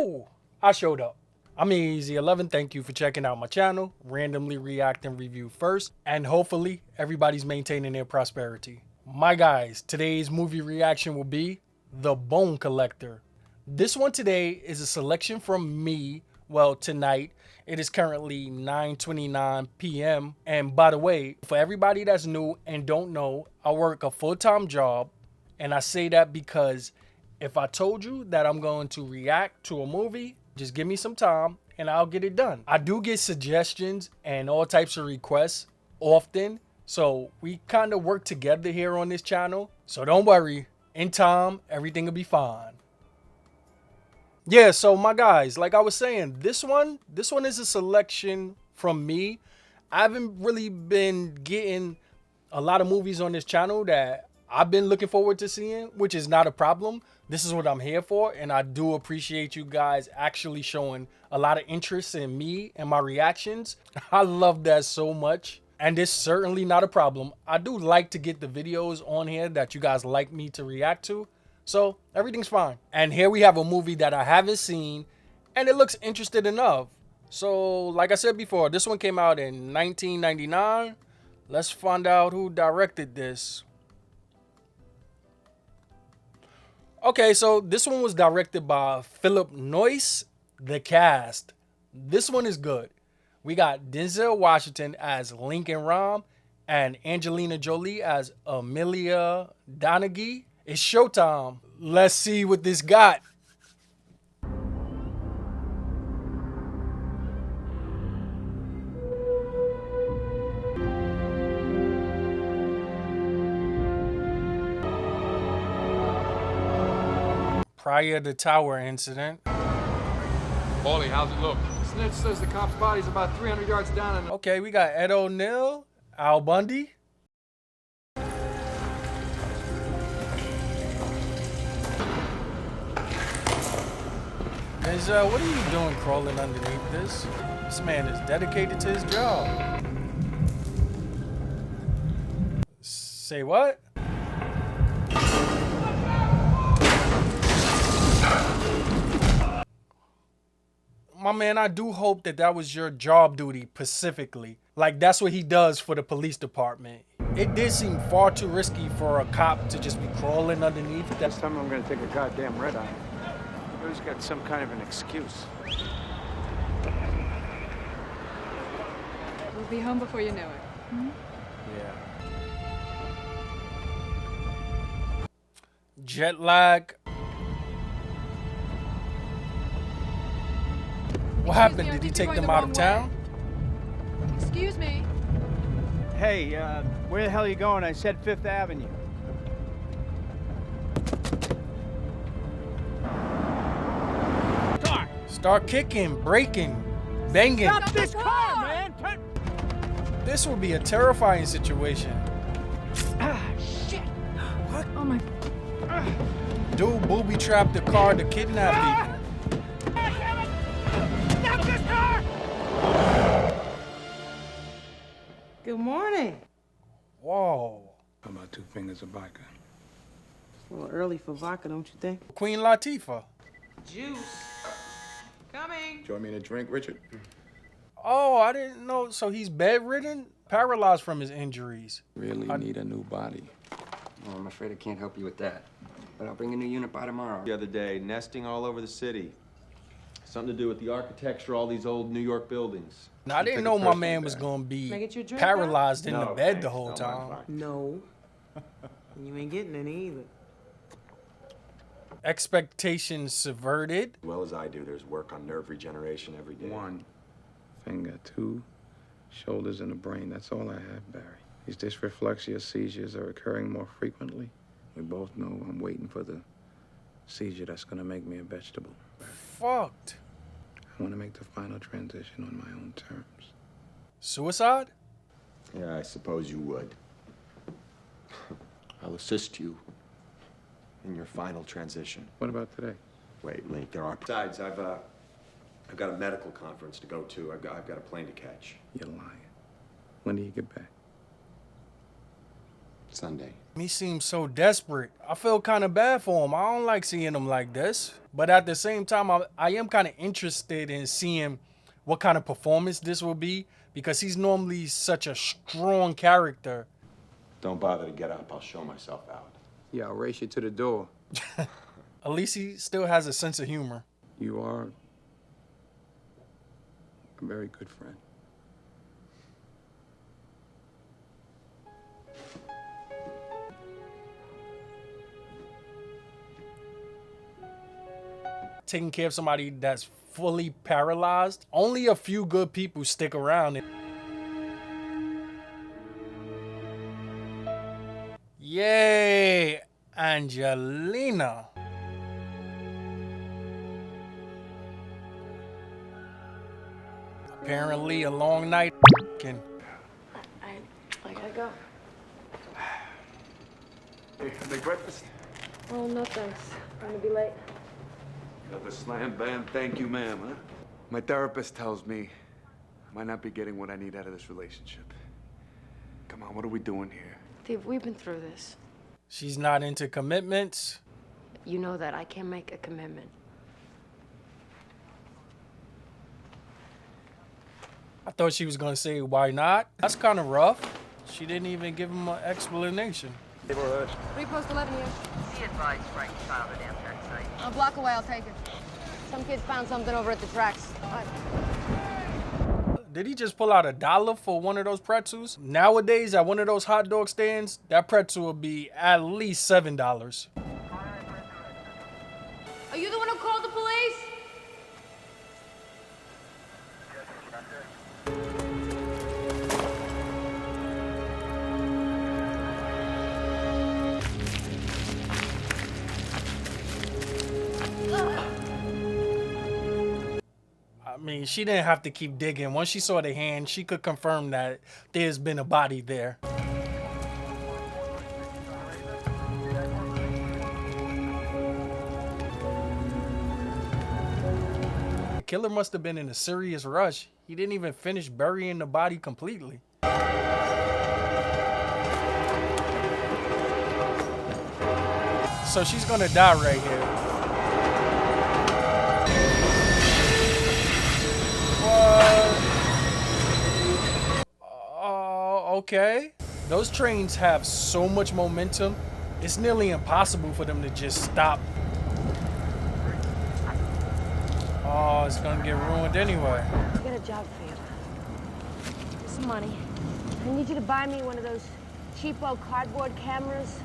Oh, I showed up. I'm Easy11. Thank you for checking out my channel. Randomly react and review first. And hopefully everybody's maintaining their prosperity. My guys, today's movie reaction will be The Bone Collector. This one today is a selection from me. Well, tonight. It is currently 9:29 p.m. And by the way, for everybody that's new and don't know, I work a full-time job. And I say that because if I told you that I'm going to react to a movie, just give me some time and I'll get it done. I do get suggestions and all types of requests often. So we kind of work together here on this channel. So don't worry, in time, everything will be fine. Yeah, so my guys, like I was saying, this one is a selection from me. I haven't really been getting a lot of movies on this channel that I've been looking forward to seeing, which is not a problem. This is what I'm here for, and I do appreciate you guys actually showing a lot of interest in me and my reactions. I love that so much, and it's certainly not a problem. I do like to get the videos on here that you guys like me to react to, so everything's fine. And here we have a movie that I haven't seen, and it looks interesting enough. So, like I said before, this one came out in 1999. Let's find out who directed this. Okay, so this one was directed by Philip Noyce. The cast. This one is good. We got Denzel Washington as Lincoln Rom and Angelina Jolie as Amelia Donaghy. It's showtime. Let's see what this got. Prior to Tower incident. Paulie, how's it look? Snitch says the cop's body's about 300 yards down and... Okay, we got Ed O'Neill, Al Bundy. Denzel, what are you doing crawling underneath this? This man is dedicated to his job. Say what? My man, I do hope that that was your job duty specifically. Like, that's what he does for the police department. It did seem far too risky for a cop to just be crawling underneath that. This time I'm gonna take a goddamn red eye. Who's got some kind of an excuse? We'll be home before you know it. Hmm? Yeah. Jet lag. What happened? Did he take them out of town? Excuse me. Hey, where the hell are you going? I said Fifth Avenue. Start kicking, breaking, banging. Stop this car, man! This would be a terrifying situation. Ah, shit! What? Oh my... Dude booby trapped the car to kidnap people. Stop this car! Good morning. Whoa. How about 2 fingers of vodka? It's a little early for vodka, don't you think? Queen Latifah. Juice. Coming. Join me in a drink, Richard? Oh, I didn't know. So he's bedridden, paralyzed from his injuries. Really need a new body. Well, I'm afraid I can't help you with that. But I'll bring a new unit by tomorrow. The other day, nesting all over the city. Something to do with the architecture, all these old New York buildings. Now, I didn't know my man was going to Can I be get you a drink, paralyzed in the No, bed the thanks. whole No, time. I'm fine. No. You ain't getting any either. Expectations subverted. Well as I do, there's work on nerve regeneration every day. 1 finger, 2 shoulders, and a brain. That's all I have, Barry. These dysreflexia seizures are occurring more frequently. We both know I'm waiting for the seizure that's gonna make me a vegetable. Fucked. I want to make the final transition on my own terms. Suicide? Yeah, I suppose you would. I'll assist you in your final transition. What about today? Wait, Link, there are... Besides, I've got a medical conference to go to. I've got a plane to catch. You're lying. When do you get back? Sunday. He seems so desperate. I feel kind of bad for him. I don't like seeing him like this. But at the same time, I am kind of interested in seeing what kind of performance this will be, because he's normally such a strong character. Don't bother to get up. I'll show myself out. Yeah, I'll race you to the door. At least he still has a sense of humor. You are a very good friend. Taking care of somebody that's fully paralyzed, only a few good people stick around. Yay, Angelina. Apparently a long night. I gotta go. Hey, make breakfast? Oh, no thanks. I'm gonna be late. Another slam bam, thank you, ma'am, huh? My therapist tells me I might not be getting what I need out of this relationship. Come on, what are we doing here? Steve, we've been through this. She's not into commitments. You know that I can't make a commitment. I thought she was gonna say, why not? That's kind of rough. She didn't even give him an explanation. Repost 11 here. Be advised, Frank child at Amtrak site. A block away, I'll take it. Some kids found something over at the tracks. Did he just pull out $1 for one of those pretzels? Nowadays, at one of those hot dog stands, that pretzel would be at least $7. Are you the one who called the police? I mean, she didn't have to keep digging. Once she saw the hand, she could confirm that there's been a body there. The killer must have been in a serious rush. He didn't even finish burying the body completely. So she's gonna die right here. Okay. Those trains have so much momentum, it's nearly impossible for them to just stop. Oh, it's gonna get ruined anyway. I got a job for you. Some money. I need you to buy me one of those cheapo cardboard cameras.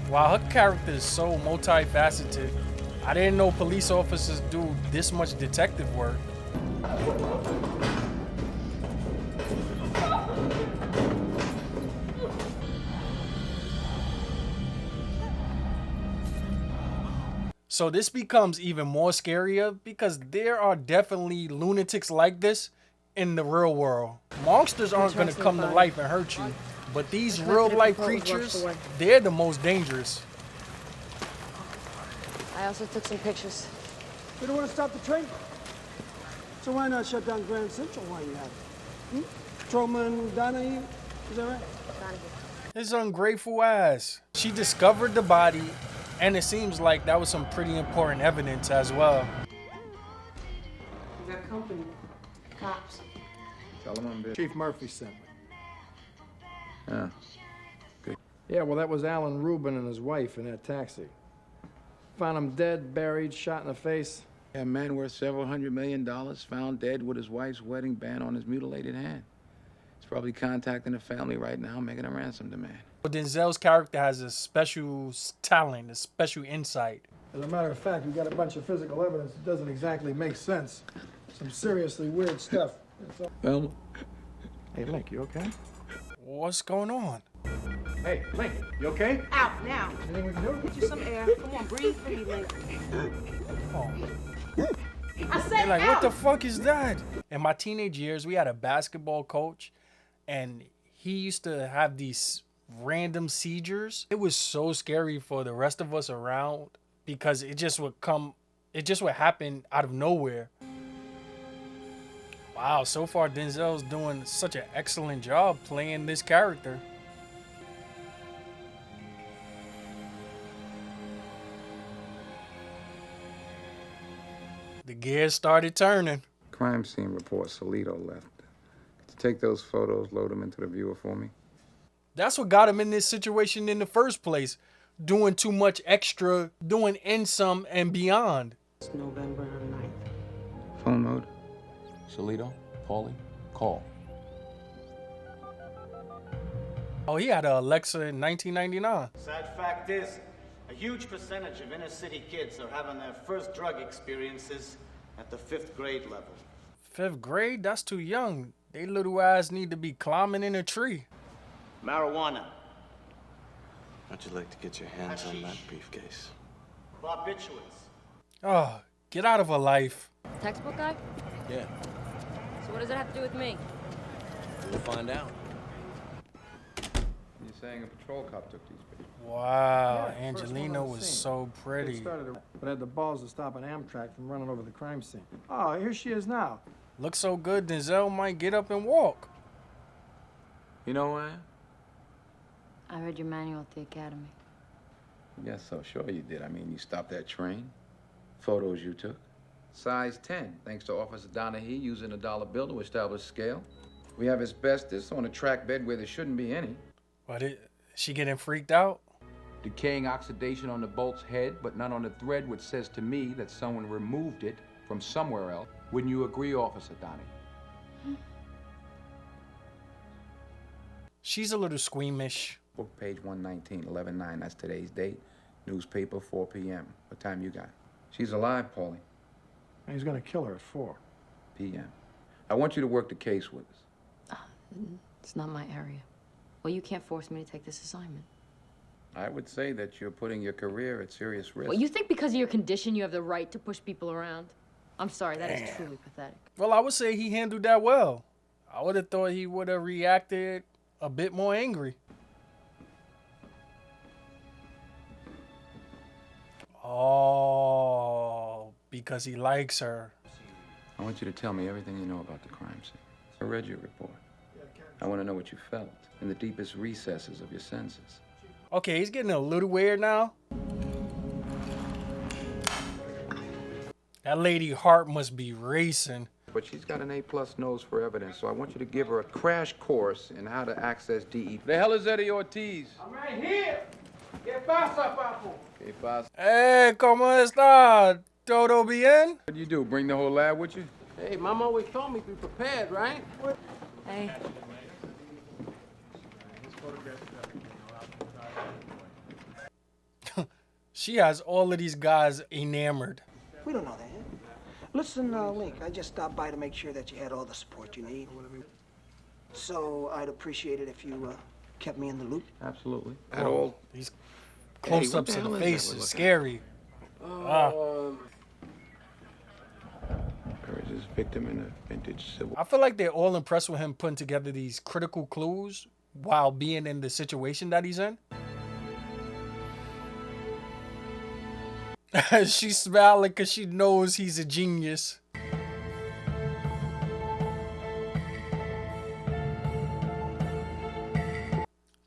Wow, her character is so multifaceted. I didn't know police officers do this much detective work. So this becomes even more scarier because there are definitely lunatics like this in the real world. Monsters aren't going to come to life and hurt you, but these real life creatures, they're the most dangerous. I also took some pictures. We don't want to stop the train. So why not shut down Grand Central while you have it? Truman Donahue, is that right? His ungrateful ass. She discovered the body, and it seems like that was some pretty important evidence as well. You got company. Cops. Tell him I'm busy. Chief Murphy sent me. Yeah. Good. Yeah, well, that was Alan Rubin and his wife in that taxi. Found him dead, buried, shot in the face. A man worth several $100 million found dead with his wife's wedding band on his mutilated hand. He's probably contacting the family right now, making a ransom demand. But Denzel's character has a special talent, a special insight. As a matter of fact, we got a bunch of physical evidence that doesn't exactly make sense. Some seriously weird stuff. Well, Hey, Link, you okay? What's going on? Hey, Link, you okay? Out now. Anything we can do? Get you some air. Come on, breathe for me, Link. Oh. I said They're like, out. what the fuck is that? In my teenage years, we had a basketball coach, and he used to have these random seizures. It was so scary for the rest of us around because it just would happen out of nowhere. Wow, so far Denzel's doing such an excellent job playing this character. The gears started turning. Crime scene report, Salito left. Could you take those photos, load them into the viewer for me? That's what got him in this situation in the first place. Doing too much extra, doing in some and beyond. It's November 9th. Phone mode? Salito, Paulie, call. Oh, he had a Alexa in 1999. Sad fact is, a huge percentage of inner city kids are having their first drug experiences at the 5th grade level. 5th grade? That's too young. They little ass need to be climbing in a tree. Marijuana, How'd you like to get your hands on that briefcase? barbiturates. Oh, get out of her life. Textbook guy? Yeah, So what does it have to do with me? we'll find out. You're saying a patrol cop took these pictures? Wow, Yeah, first one Angelina on the was scene. so It pretty. started, but had the balls to stop an Amtrak from running over the crime scene. Oh, here she is now. Looks so good, Denzel might get up and walk. You know why? I read your manual at the academy. Yes, so sure you did. I mean, you stopped that train. Photos you took. Size 10, thanks to Officer Donahue using a dollar bill to establish scale. We have asbestos on a track bed where there shouldn't be any. But she getting freaked out? Decaying oxidation on the bolt's head, but not on the thread, which says to me that someone removed it from somewhere else. Wouldn't you agree, Officer Donahue? She's a little squeamish. Book page 119, 11/9, that's today's date. Newspaper, 4 p.m. What time you got? She's alive, Paulie. And he's gonna kill her at 4 p.m. I want you to work the case with us. It's not my area. Well, you can't force me to take this assignment. I would say that you're putting your career at serious risk. Well, you think because of your condition you have the right to push people around? I'm sorry, that is truly pathetic. Well, I would say he handled that well. I would have thought he would have reacted a bit more angry. Oh, because he likes her. I want you to tell me everything you know about the crime scene. I read your report. I want to know what you felt in the deepest recesses of your senses. Okay, he's getting a little weird now. That lady heart must be racing. But she's got an A+ nose for evidence, so I want you to give her a crash course in how to access DE. The hell is Eddie Ortiz? I'm right here. ¿Qué pasa, papo? ¿Qué pasa? Hey, ¿cómo está? ¿Todo bien? What do you do, bring the whole lab with you? Hey, Mom always told me be prepared, right? Hey. She has all of these guys enamored. We don't know that. Listen, Link, I just stopped by to make sure that you had all the support you need. So I'd appreciate it if you kept me in the loop. Absolutely. At all. These close-ups of the face is scary. This victim in a vintage civil. I feel like they're all impressed with him putting together these critical clues while being in the situation that he's in. She's smiling because she knows he's a genius.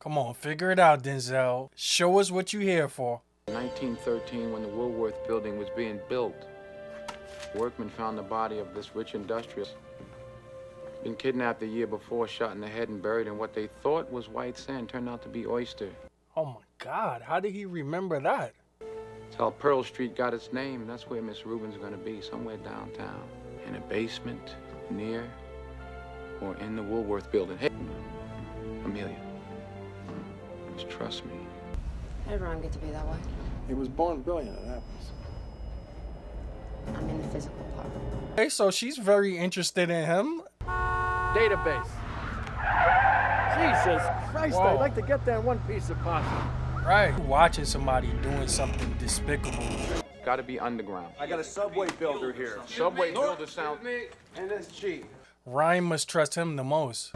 Come on, figure it out, Denzel. Show us what you're here for. 1913, when the Woolworth building was being built, workmen found the body of this rich industrialist. Been kidnapped the year before, shot in the head and buried in what they thought was white sand, turned out to be oyster. Oh my God, how did he remember that? It's how Pearl Street got its name. That's where Miss Rubin's gonna be, somewhere downtown. In a basement, near, or in the Woolworth building. Hey, Amelia, just trust me. How did Ryan get to be that way? He was born brilliant, it happens. I'm in the physical part. Okay, so she's very interested in him. Database. Jesus Christ, Whoa. I'd like to get that one piece of pasta. Right, watching somebody doing something despicable. Gotta be underground. I got a subway builder here. Subway builder sound. And it's cheap. Ryan must trust him the most.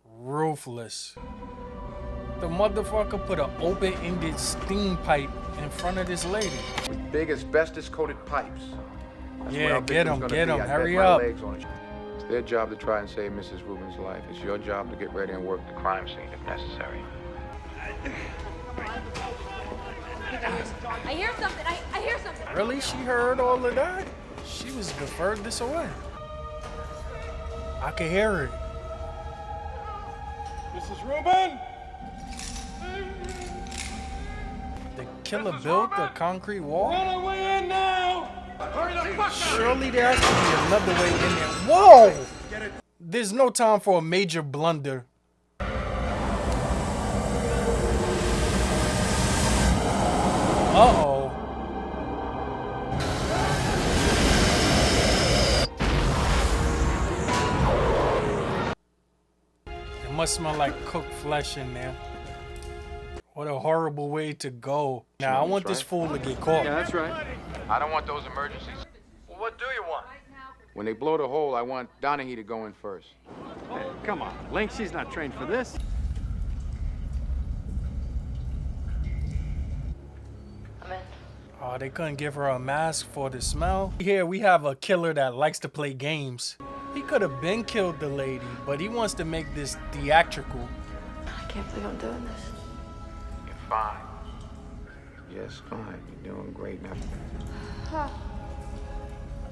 Ruthless. The motherfucker put an open-ended steam pipe in front of this lady. big asbestos-coated pipes. That's Yeah, what our get victim's him, gonna get be. him, I bet hurry my up. legs on it. It's their job to try and save Mrs. Rubin's life. It's your job to get ready and work the crime scene if necessary. I hear something. I hear something. Really? She heard all of that? She was the furthest away. I can hear it. Mrs. Rubin! The killer built a concrete wall? Run away in now! Hurry the fuck up! Surely there has to be another way in there. Whoa! There's no time for a major blunder. Uh-oh. It must smell like cooked flesh in there. What a horrible way to go. Now, I want this fool to get caught. Yeah, that's right. I don't want those emergencies. Well, what do you want? When they blow the hole, I want Donahue to go in first. Hey, come on. Link, she's not trained for this. Oh, they couldn't give her a mask for the smell. Here we have a killer that likes to play games. He could have been killed the lady, but he wants to make this theatrical. I can't believe I'm doing this. You're fine. Yes, fine. You're doing great now.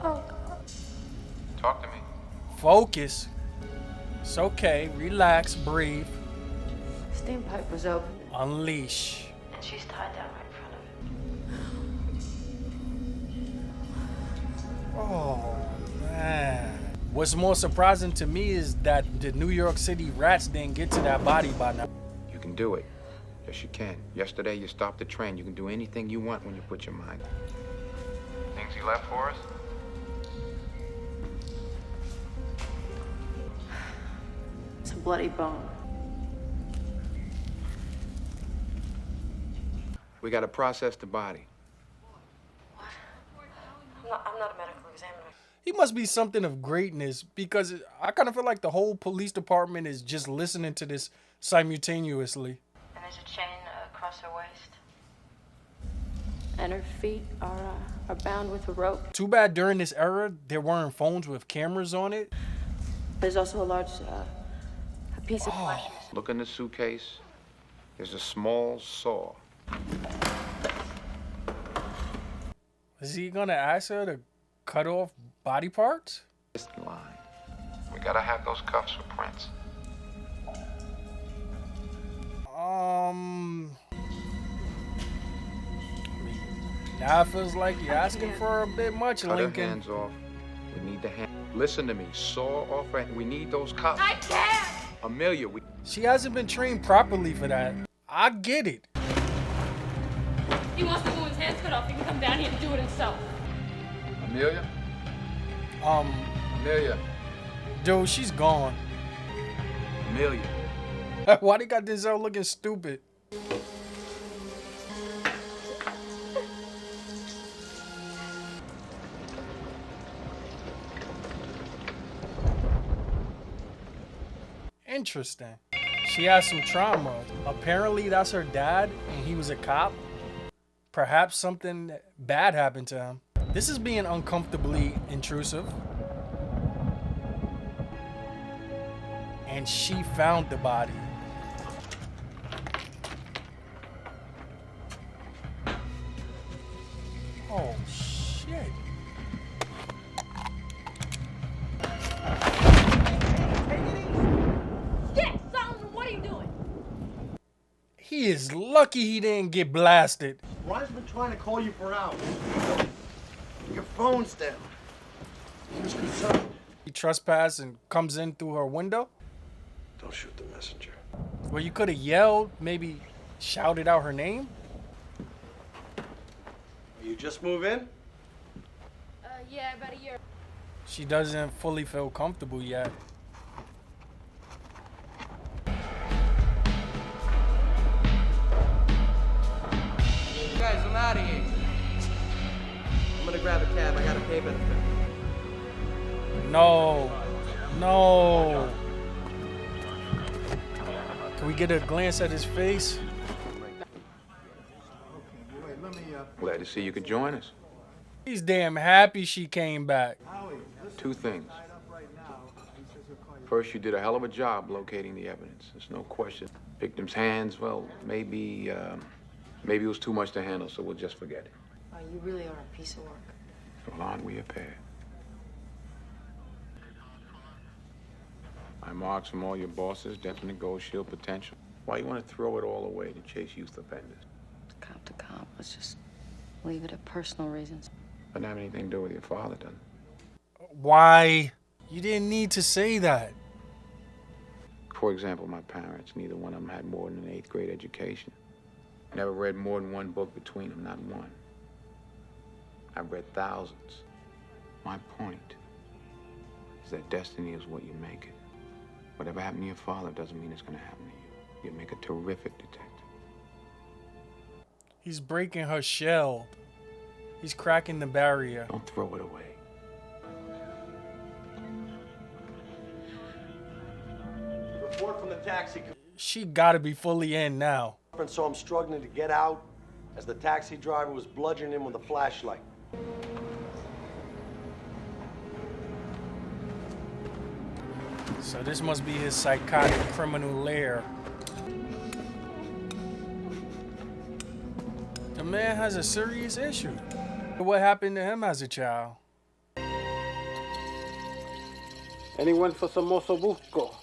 Oh. Talk to me. Focus. It's okay. Relax. Breathe. Steam pipe was open. Unleash. And she's tied down right in front of it. Oh, man. What's more surprising to me is that the New York City rats didn't get to that body by now. You can do it. Yes, you can. Yesterday, you stopped the train. You can do anything you want when you put your mind. Things he left for us? It's a bloody bone. We got to process the body. I'm not a medical examiner. He must be something of greatness because I kind of feel like the whole police department is just listening to this simultaneously. And there's a chain across her waist. And her feet are bound with a rope. Too bad during this era, there weren't phones with cameras on it. There's also a large a piece of flesh. Look in the suitcase. There's a small saw. Is he gonna ask her to cut off body parts? Line. We gotta have those cuffs for prints. Now it feels like you're asking for a bit much, Cut her Lincoln. hands off. We need the hand. Listen to me. Saw off her. We need those cuffs. I can't! Amelia, She hasn't been trained properly for that. I get it. He wants the woman's hands cut off. He can come down here and do it himself. Amelia? Amelia. Dude, she's gone. Amelia. Why they got Denzel looking stupid? Interesting. She has some trauma. Apparently that's her dad and he was a cop. Perhaps something bad happened to him. This is being uncomfortably intrusive. And she found the body. Oh, shit. Yes, Solomon, what are you doing? He is lucky he didn't get blasted. Ron's been trying to call you for hours. Your phone's down. He was concerned. He trespassed and comes in through her window. Don't shoot the messenger. Well, you could have yelled, maybe shouted out her name. You just move in? Yeah, about a year. She doesn't fully feel comfortable yet. Guys, I'm out of here. I'm gonna grab a cab. I gotta pay for the thing. No. No. Can we get a glance at his face? Glad to see you could join us. He's damn happy she came back. Two things. First, you did a hell of a job locating the evidence. There's no question. Victim's hands, well, maybe it was too much to handle, so we'll just forget it. Oh, you really are a piece of work. Well, aren't we a pair? My marks from all your bosses, definite gold shield potential. Why you want to throw it all away to chase youth offenders? Cop to cop. Let's just leave it at personal reasons. Doesn't have anything to do with your father, does it? Why? You didn't need to say that. For example, my parents, neither one of them had more than an 8th grade education. Never read more than one book between them, not one. I've read thousands. My point is that destiny is what you make it. Whatever happened to your father doesn't mean it's going to happen to you. You make a terrific detective. He's breaking her shell. He's cracking the barrier. Don't throw it away. Report from the taxi. She gotta be fully in now. And saw him struggling to get out as the taxi driver was bludgeoning him with a flashlight. So this must be his psychotic criminal lair. The man has a serious issue. What happened to him as a child? Anyone for some mozo busco?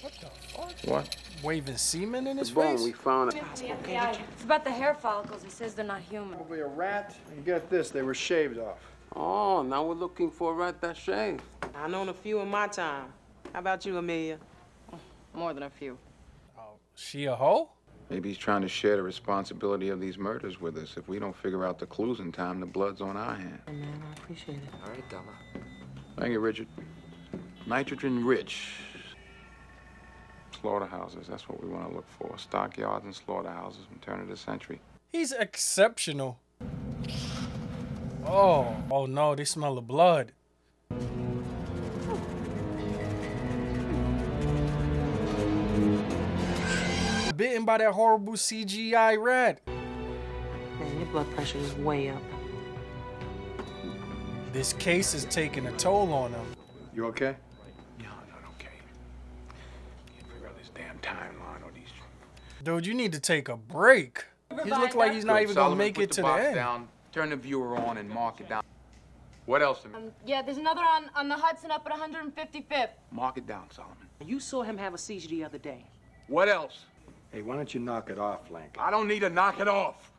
What the fuck? What? Waving semen in his The bone, face? we found it. Yeah, it's about the hair follicles. He says they're not human. Probably a rat. And get this, they were shaved off. Oh, now we're looking for a rat that shaved. I known a few in my time. How about you, Amelia? More than a few. She a hoe? Maybe he's trying to share the responsibility of these murders with us. If we don't figure out the clues in time, the blood's on our hands. Hey, man, I appreciate it. All right, Della. Thank you, Richard. Nitrogen-rich slaughterhouses. That's what we want to look for. Stockyards and slaughterhouses from turn of the century. He's exceptional. Oh no, they smell the blood. Bitten by that horrible CGI rat. Man, your blood pressure is way up. This case is taking a toll on him. You okay? Yeah, I'm not okay. Can't figure out this damn timeline or these. Dude, you need to take a break. He looks like he's not even gonna make it to the end. Down, turn the viewer on and mark it down. What else? Yeah, there's another on the Hudson up at 155th. Mark it down, Solomon. You saw him have a seizure the other day. What else? Hey, why don't you knock it off, Lank? I don't need to knock it off.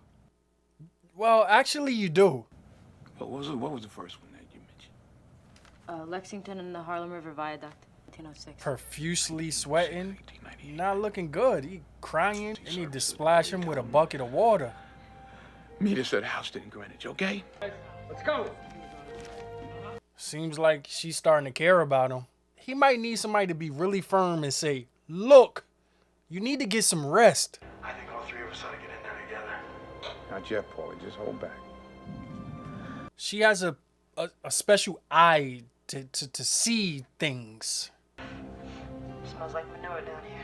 Well, actually, you do. What was the first one that you mentioned? Lexington and the Harlem River Viaduct, 1906. Profusely sweating. Not looking good. He crying. They need to splash him with a bucket of water. Meet us at Houston in Greenwich, okay? Let's go. Seems like she's starting to care about him. He might need somebody to be really firm and say, look, you need to get some rest. I think all three of us ought to get in there together. Not yet, Paulie. Just hold back. She has a special eye to see things. Smells like manure down here.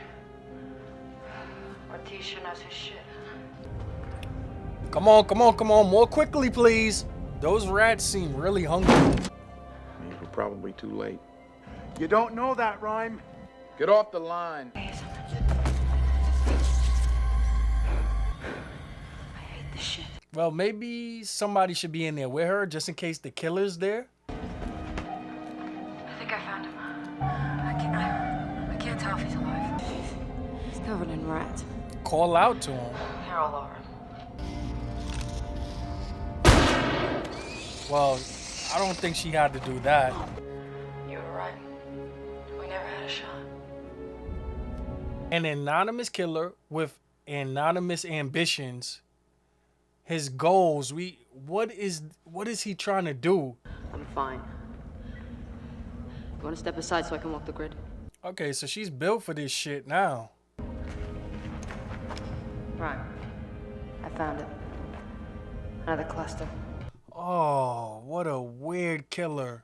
Ortiz sure knows his shit. Come on. More quickly, please. Those rats seem really hungry. Means we're probably too late. You don't know that rhyme. Get off the line. Well, maybe somebody should be in there with her just in case the killer's there. I think I found him. I can't tell if he's alive. He's covered in rats. Call out to him. Hair all over him. Well, I don't think she had to do that. You were right. We never had a shot. An anonymous killer with anonymous ambitions. His goals. What is he trying to do? I'm fine. You want to step aside so I can walk the grid? Okay, so she's built for this shit now. Right. I found it. Another cluster. Oh, what a weird killer.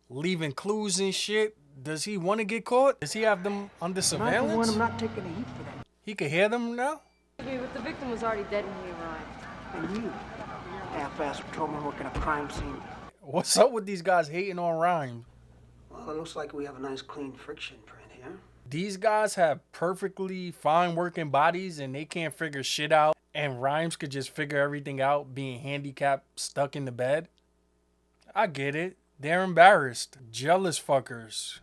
Leaving clues and shit. Does he want to get caught? Does he have them under surveillance? I'm not taking a heat for that. He could hear them now? But the victim was already dead when he arrived. And you half-assed patrolman working a crime scene. What's up with these guys hating on Rhyme? Well, it looks like we have a nice clean friction print here. These guys have perfectly fine working bodies and they can't figure shit out. And Rhymes could just figure everything out being handicapped, stuck in the bed. I get it. They're embarrassed. Jealous fuckers.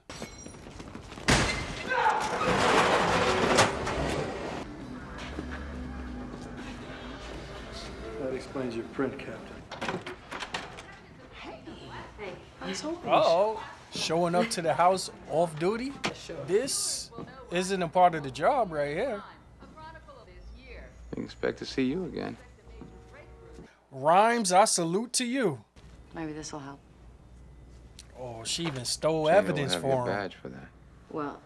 That explains your print, Captain. Hey, I was hoping. Uh-oh. Showing up to the house off duty? This isn't a part of the job right here. We expect to see you again. Rhymes, I salute to you. Maybe this will help. Oh, she even stole Jane will evidence have for your him. badge for that. Well,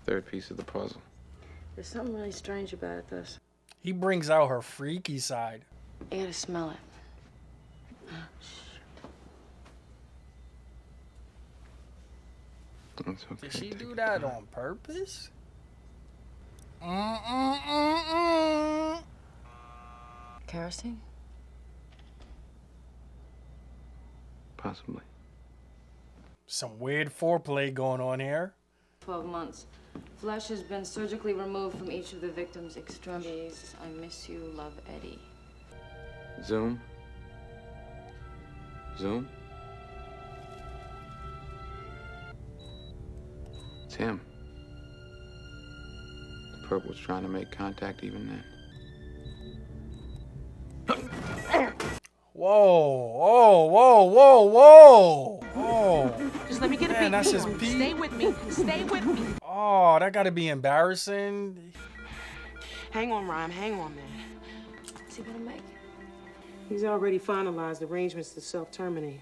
Third piece of the puzzle. there's something really strange about it, this. He brings out her freaky side. You gotta smell it. That's okay. Did she do that on purpose? Kerosene? Possibly. Some weird foreplay going on here. 12 months. Flesh has been surgically removed from each of the victim's extremities. I miss you, love, Eddie. Zoom. Zoom. It's him. Perp was trying to make contact even then. Whoa, whoa. Just let me get a Man, peek. that's his Come on, peek. Stay with me. Stay with me. Oh, that gotta be embarrassing. Hang on, Rhyme. Hang on, man. What's he gonna make? He's already finalized arrangements to self-terminate.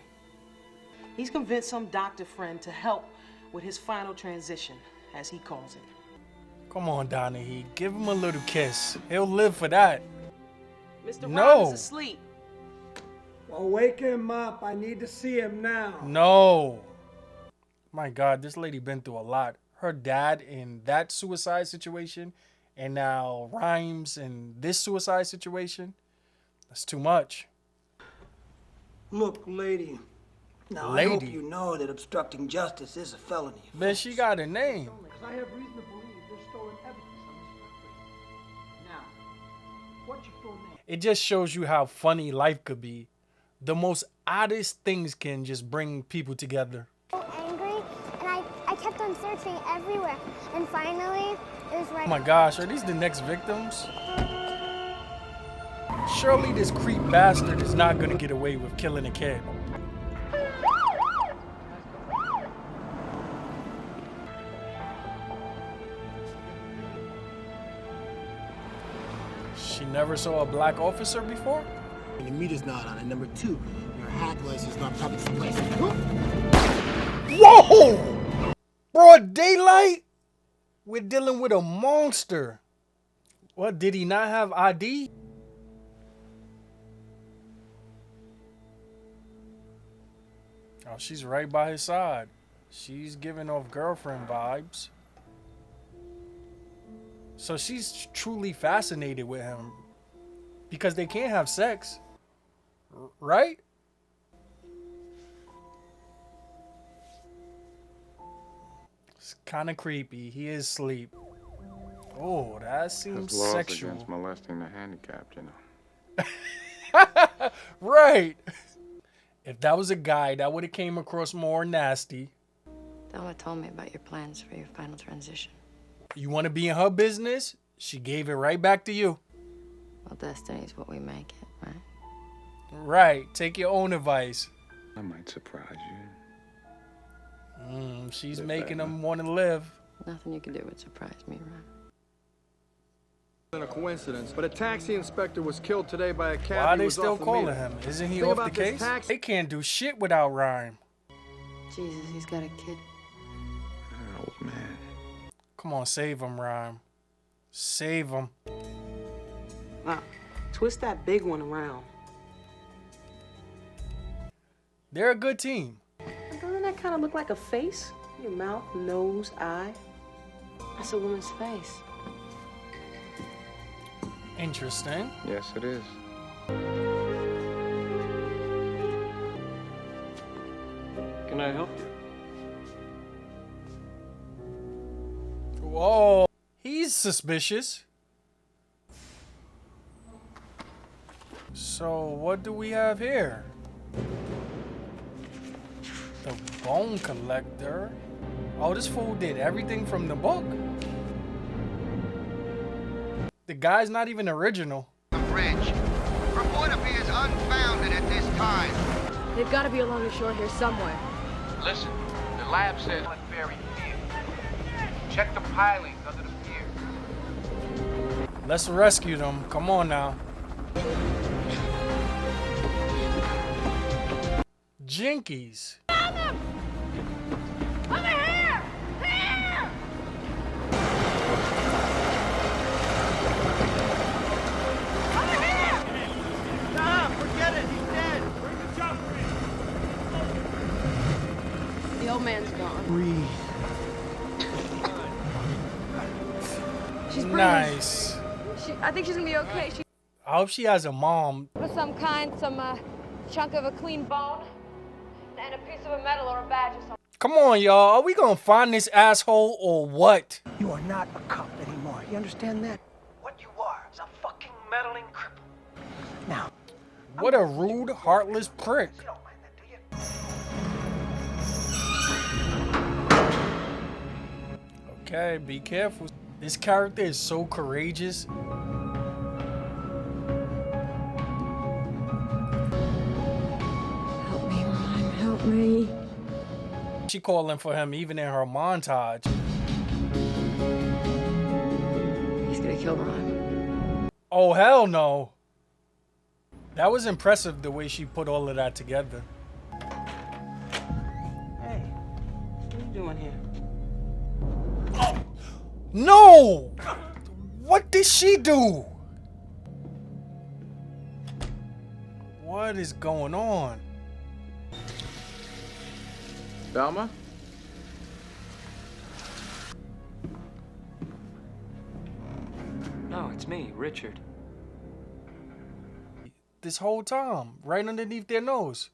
He's convinced some doctor friend to help with his final transition, as he calls it. Come on, Donahue. Give him a little kiss. He'll live for that. Mr. No. Rhyme is asleep. Well, wake him up. I need to see him now. No. My God, this lady been through a lot. Her dad in that suicide situation, and now Rhymes in this suicide situation. That's too much. Look, lady. Now, I hope you know that obstructing justice is a felony. Man, she got a name. Because I have reason to believe there's stolen evidence on this property. Now, what's your full name? It just shows you how funny life could be. The most oddest things can just bring people together. Angry, and I kept on searching everywhere, and finally it was right. Oh my gosh, are these the next victims? Surely this creep bastard is not gonna get away with killing a kid. She never saw a black officer before? And the meter's not on. And number two, your hat license is not public place. Whoa! Broad daylight? We're dealing with a monster. What, did he not have ID? Oh, she's right by his side. She's giving off girlfriend vibes. So she's truly fascinated with him. Because they can't have sex. Right? It's kind of creepy. He is asleep. Oh, that seems There's laws sexual. against molesting the handicapped, you know. Right. If that was a guy, that would have came across more nasty. Thelma told me about your plans for your final transition. You want to be in her business? She gave it right back to you. Well, destiny's what we make it, right? Right. Take your own advice. I might surprise you. She's making them want to live. Nothing you can do would surprise me, right? A coincidence, but a taxi inspector was killed today by a cab. Why are who they was still off the calling meter. him? Isn't he Think off the about this case? taxi- They can't do shit without Rhyme. Jesus, he's got a kid. Old man. Come on, save him, Rhyme. Save him. Now, twist that big one around. They're a good team. Doesn't that kind of look like a face? Your mouth, nose, eye. That's a woman's face. Interesting. Yes, it is. can I help you? Whoa, he's suspicious. So what do we have here? The bone collector. Oh, this fool did everything from the book. The guy's not even original. Bridge. Report appears unfounded at this time. They've got to be along the shore here somewhere. Listen, the lab says buried pier. Check the pilings under the pier. Let's rescue them. Come on now. Jinkies. Over here! Here! Over here! Nah, forget it. He's dead. Bring the chopper in. The old man's gone. Breathe. She's breathing. Nice. I think she's gonna be okay. I hope she has a mom. Of some kind, some chunk of a clean bone, and a piece of a medal or a badge or something. Come on, y'all. Are we gonna find this asshole or what? You are not a cop anymore. You understand that? What you are is a fucking meddling cripple. Now, What a rude, heartless prick. Okay, be careful. This character is so courageous. Help me, Ryan. Help me. She calling for him even in her montage. He's gonna kill Ryan. Oh, hell no. That was impressive the way she put all of that together. Hey, what are you doing here? No! What did she do? What is going on? Velma? No, it's me, Richard. This whole time, right underneath their nose.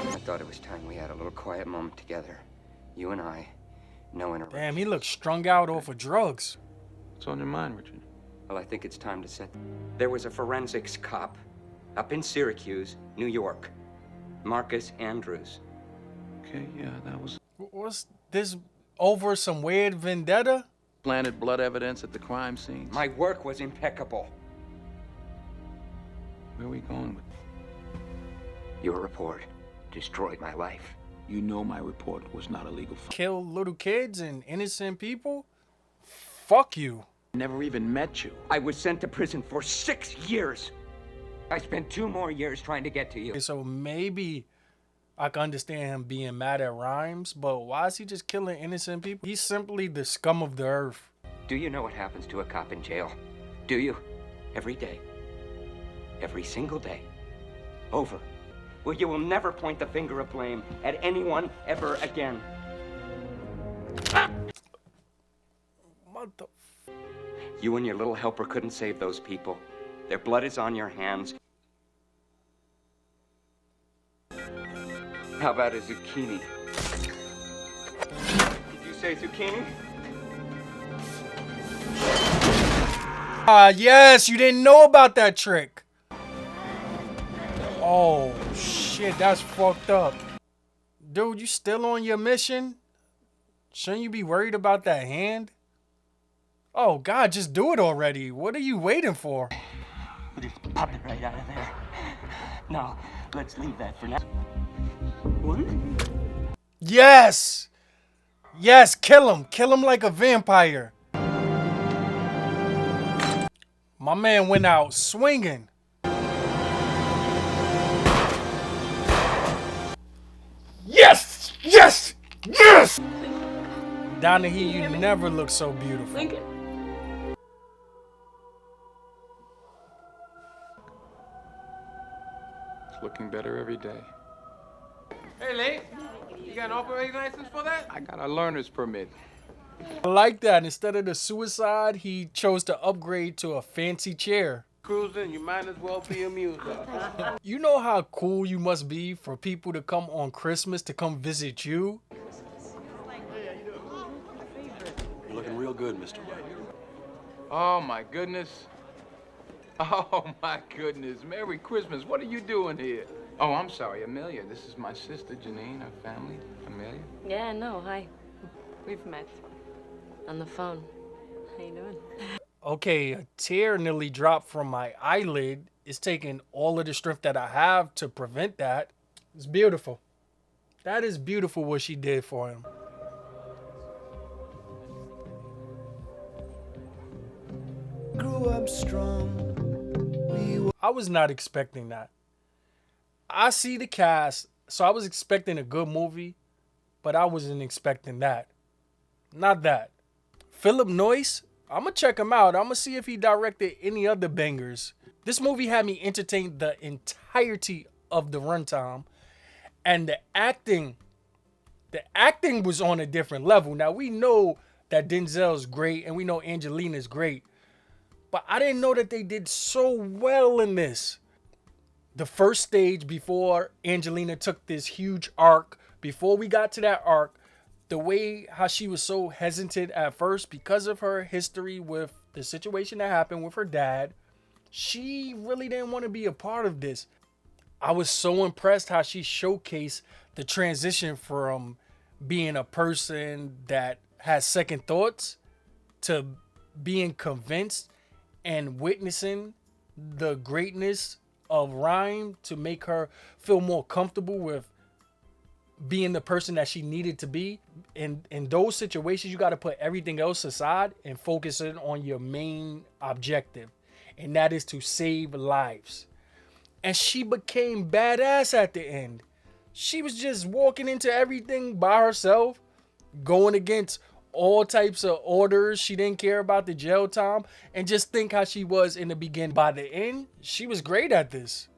I thought it was time we had a little quiet moment together. You and I, no interruption. Damn, he looks strung out off of drugs. What's on your mind, Richard? Well, I think it's time to set. There was a forensics cop up in Syracuse, New York. Marcus Andrews. Okay, yeah, that was... What's this over some weird vendetta? Planted blood evidence at the crime scene. My work was impeccable. Where are we going with Your report destroyed my life. You know my report was not a legal... Kill little kids and innocent people? Fuck you. Never even met you. I was sent to prison for 6 years. I spent 2 more years trying to get to you. So maybe I can understand him being mad at Rhymes, but why is he just killing innocent people? He's simply the scum of the earth. Do you know what happens to a cop in jail? Do you? Every day. Every single day. Over. Well, you will never point the finger of blame at anyone ever again. What the... You and your little helper couldn't save those people. Their blood is on your hands. How about a zucchini? Did you say zucchini? Ah, yes, you didn't know about that trick. Oh, shit, that's fucked up. Dude, you still on your mission? Shouldn't you be worried about that hand? Oh, God, just do it already. What are you waiting for? We'll just pop it right out of there. No, let's leave that for now. What? Yes! Yes, kill him. Kill him like a vampire. My man went out swinging. Yes! Yes! Yes! Down to here, you never look so beautiful. Lincoln. It's looking better every day. Hey, Lee. got an operating license for that? I got a learner's permit. I like that. Instead of the suicide, he chose to upgrade to a fancy chair. Cruising, you might as well be amused. You know how cool you must be for people to come on Christmas to come visit you? You're looking real good, Mr. White. Oh, my goodness. Oh, my goodness. Merry Christmas. What are you doing here? Oh, I'm sorry, Amelia. This is my sister, Janine, her family. Amelia? Yeah, no, hi. We've met. On the phone. How you doing? Okay, a tear nearly dropped from my eyelid. It's taking all of the strength that I have to prevent that. It's beautiful. That is beautiful what she did for him. Grew up strong. I was not expecting that. I see the cast, so I was expecting a good movie, but I wasn't expecting that. Not that. Philip Noyce, I'm going to check him out. I'm going to see if he directed any other bangers. This movie had me entertained the entirety of the runtime, and the acting was on a different level. Now, we know that Denzel's great, and we know Angelina's great, but I didn't know that they did so well in this. The first stage before Angelina took this huge arc, before we got to that arc, the way how she was so hesitant at first because of her history with the situation that happened with her dad, she really didn't want to be a part of this. I was so impressed how she showcased the transition from being a person that has second thoughts to being convinced and witnessing the greatness of Rhyme to make her feel more comfortable with being the person that she needed to be. In those situations, you got to put everything else aside and focus in on your main objective, and that is to save lives. And she became badass at the end. She was just walking into everything by herself, going against all types of orders. She didn't care about the jail time, and just think how she was in the beginning. By the end, she was great at this.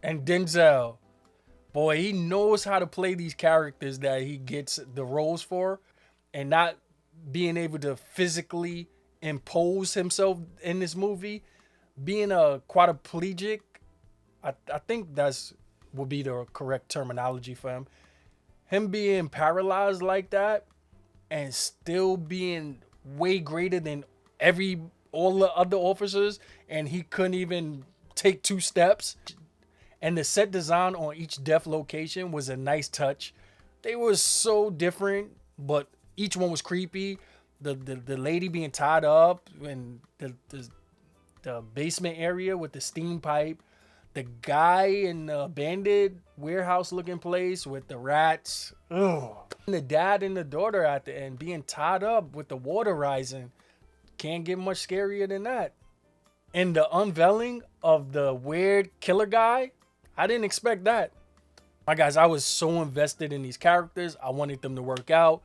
And Denzel, boy, he knows how to play these characters that he gets the roles for, and not being able to physically impose himself in this movie. Being a quadriplegic, I think that's would be the correct terminology for him. Him being paralyzed like that and still being way greater than all the other officers, and he couldn't even take 2 steps. And the set design on each death location was a nice touch. They were so different, but each one was creepy. The lady being tied up in the basement area with the steam pipe. The guy in the abandoned warehouse looking place with the rats. Ugh. And the dad and the daughter at the end being tied up with the water rising. Can't get much scarier than that. And the unveiling of the weird killer guy, I didn't expect that. My guys, I was so invested in these characters. I wanted them to work out.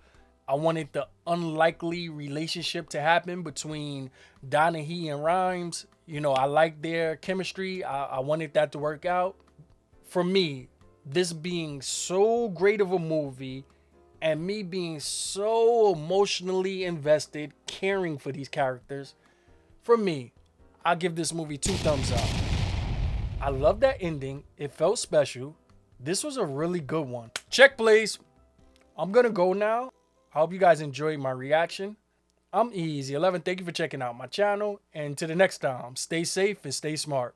I wanted the unlikely relationship to happen between Donaghy and Rhymes. You know, I liked their chemistry. I wanted that to work out. For me, this being so great of a movie and me being so emotionally invested, caring for these characters, for me, I'll give this movie 2 thumbs up. I love that ending. It felt special. This was a really good one. Check, please. I'm going to go now. I hope you guys enjoyed my reaction. I'm Easy11. Thank you for checking out my channel. And to the next time, stay safe and stay smart.